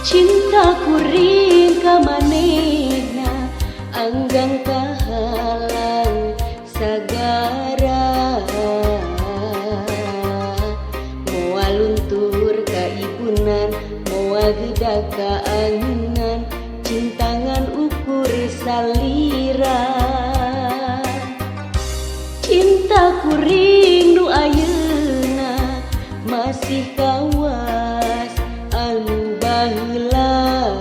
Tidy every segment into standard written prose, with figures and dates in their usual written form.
Cintaku ring ka manehna anggang kahalang sagara, moal luntur ka ibunan moal geudag ka angan cintangan ukur salira. Cintaku ring nu ayeuna masih kawas anu baheula,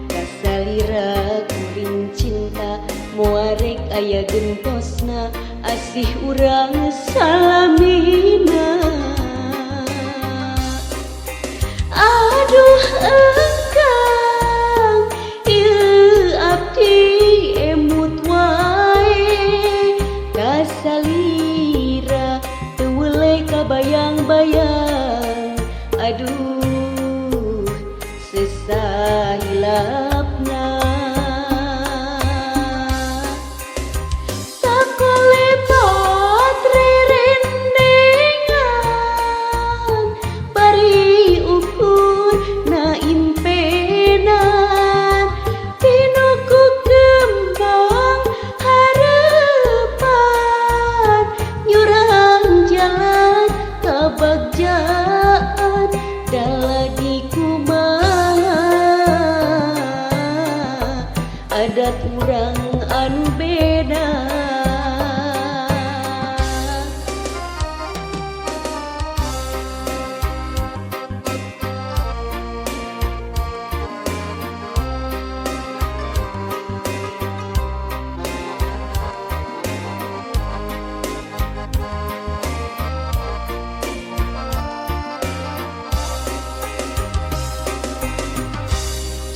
kasalira kuring cinta moarek aya gentosna asih urang salamina. Aduh engkang ieu abdi emut wae, kasalira teu weuleh kabayang-bayang. Aduh sesahilapna sakolebat rerendengan bari ukur na impenan pinuku kembang harapan nyurang jalan kabagjaan dalagi kumaha adat urang anu beda.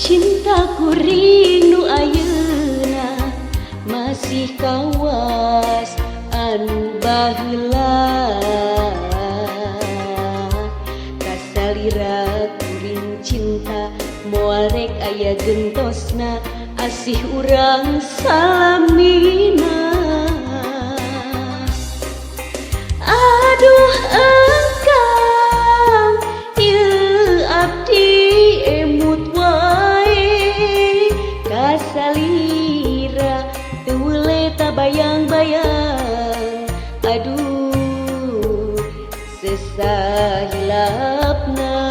Cintaku ring nu ayeuna masih kawas anu baheula, kasalira kuring cinta moal rek aya gentosna asih urang salamina. Aduh engkang ieu abdi emut wae, kasalira teu weuleh tabayang-bayang. Aduh sesahilapna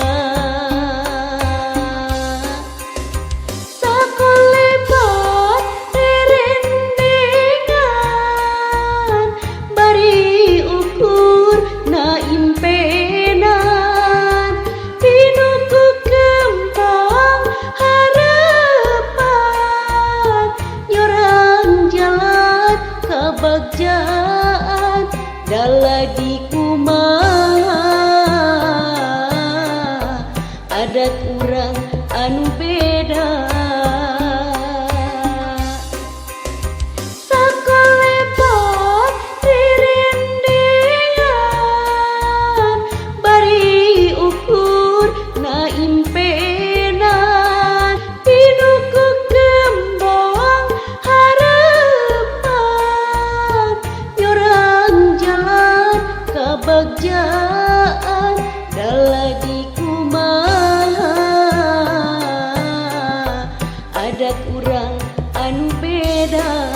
sakolebat rerendengan bari ukur na impenan pinuku kembang harapan nyorang jalan kabagjaan dalagi kumaha adat urang anu beda. Sakolebat rerendengan bari ukur na impenan pinuku kembang harapan nyorang jalan kabagjaan dalagi kumaha adat urang anu beda.